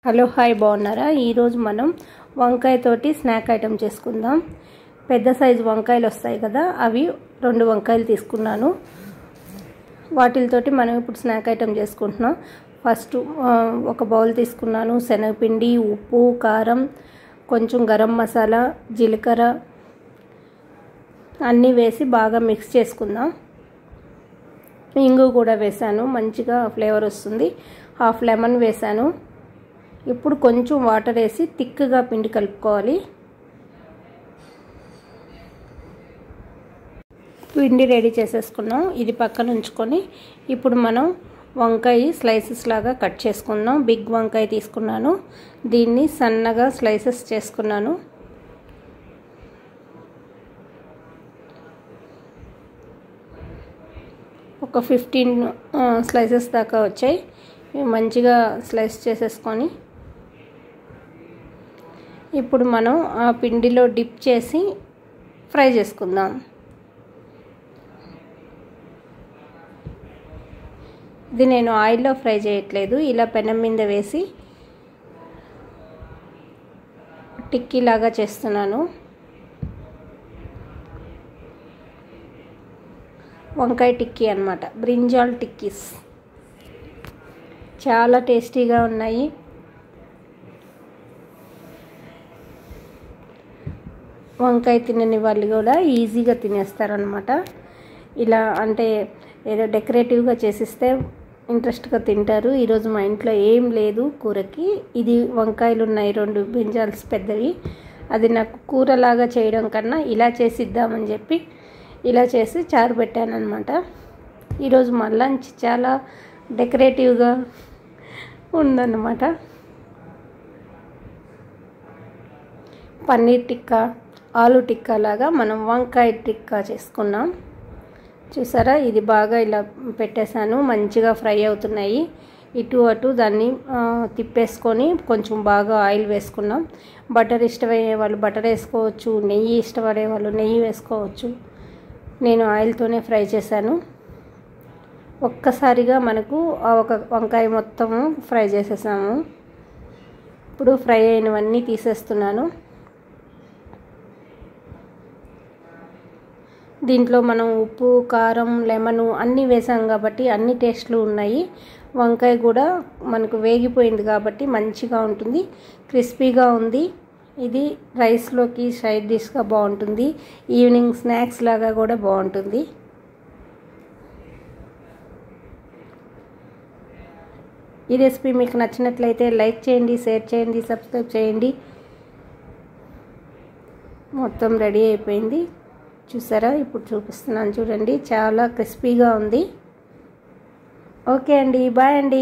Hello hi బాగున్నారా? ఈరోజు మనం వంకాయ తోటి స్నాక్ ఐటెం చేసుకుందాం. పెద్ద సైజు వంకాయలు వస్తాయి కదా, అవి 2 వంకాయలు తీసుకున్నాను. వాటితోటి మనం ఇప్పుడు స్నాక్ ఐటెం చేసుకుంటున్నాం. ఫస్ట్ ఒక బౌల్ తీసుకున్నాను. శనగపిండి, ఉప్పు, కారం, కొంచెం గరం మసాలా, జీలకర్ర అన్నీ వేసి బాగా మిక్స్ చేసుకుందాం. ఇంగు కూడా వేసాను, మంచిగా ఫ్లేవర్ వస్తుంది. హాఫ్ లెమన్ వేసాను. ఇప్పుడు కొంచెం వాటర్ వేసి థిక్గా పిండి కలుపుకోవాలి. పిండి రెడీ చేసేసుకున్నాం. ఇది పక్కన ఉంచుకొని ఇప్పుడు మనం వంకాయ స్లైసెస్ లాగా కట్ చేసుకుందాం. బిగ్ వంకాయ తీసుకున్నాను, దీన్ని సన్నగా స్లైసెస్ చేసుకున్నాను. ఒక 15 స్లైసెస్ దాకా వచ్చాయి. మంచిగా స్లైస్ చేసేసుకొని ఇప్పుడు మనం ఆ పిండిలో డిప్ చేసి ఫ్రై చేసుకుందాం. ఇది నేను ఆయిల్లో ఫ్రై చేయట్లేదు, ఇలా పెనం మీద వేసి టిక్కీ లాగా చేస్తున్నాను. వంకాయ టిక్కీ అన్నమాట, బ్రింజాల్ టిక్కీస్. చాలా టేస్టీగా ఉన్నాయి. వంకాయ తినని వాళ్ళు కూడా ఈజీగా తినేస్తారనమాట. ఇలా అంటే ఏదో డెకరేటివ్గా చేసిస్తే ఇంట్రెస్ట్గా తింటారు. ఈరోజు మా ఇంట్లో ఏం లేదు కూరకి. ఇది వంకాయలు ఉన్నాయి 2 బ్రింజాల్స్ పెద్దవి. అది నాకు కూరలాగా చేయడం కన్నా ఇలా చేసిద్దామని చెప్పి ఇలా చేసి చారు పెట్టాను అనమాట. ఈరోజు మా లంచ్ చాలా డెకరేటివ్గా ఉందన్నమాట. పన్నీర్ టిక్కా, ఆలు టిక్కా లాగా మనం వంకాయ టిక్కా చేసుకున్నాం. చూసారా, ఇది బాగా ఇలా పెట్టేశాను. మంచిగా ఫ్రై అవుతున్నాయి. ఇటు అటు దాన్ని తిప్పేసుకొని కొంచెం బాగా ఆయిల్ వేసుకున్నాం. బటర్ ఇష్టపడే వాళ్ళు బటర్ వేసుకోవచ్చు, నెయ్యి ఇష్టపడే వాళ్ళు నెయ్యి వేసుకోవచ్చు. నేను ఆయిల్తోనే ఫ్రై చేశాను. ఒక్కసారిగా మనకు ఒక వంకాయ మొత్తం ఫ్రై చేసేసాము. ఇప్పుడు ఫ్రై అయినవన్నీ తీసేస్తున్నాను. దీంట్లో మనం ఉప్పు, కారం, లెమను అన్నీ వేసాం కాబట్టి అన్ని టేస్ట్లు ఉన్నాయి. వంకాయ కూడా మనకు వేగిపోయింది కాబట్టి మంచిగా ఉంటుంది, క్రిస్పీగా ఉంది. ఇది రైస్లోకి సైడ్ డిష్గా బాగుంటుంది. ఈవినింగ్ స్నాక్స్ లాగా కూడా బాగుంటుంది. ఈ రెసిపీ మీకు నచ్చినట్లయితే లైక్ చేయండి, షేర్ చేయండి, సబ్స్క్రైబ్ చేయండి. మొత్తం రెడీ అయిపోయింది. చూసారా, ఇప్పుడు చూపిస్తున్నాను చూడండి, చాలా క్రిస్పీగా ఉంది. ఓకే అండి, బాయ్ అండి.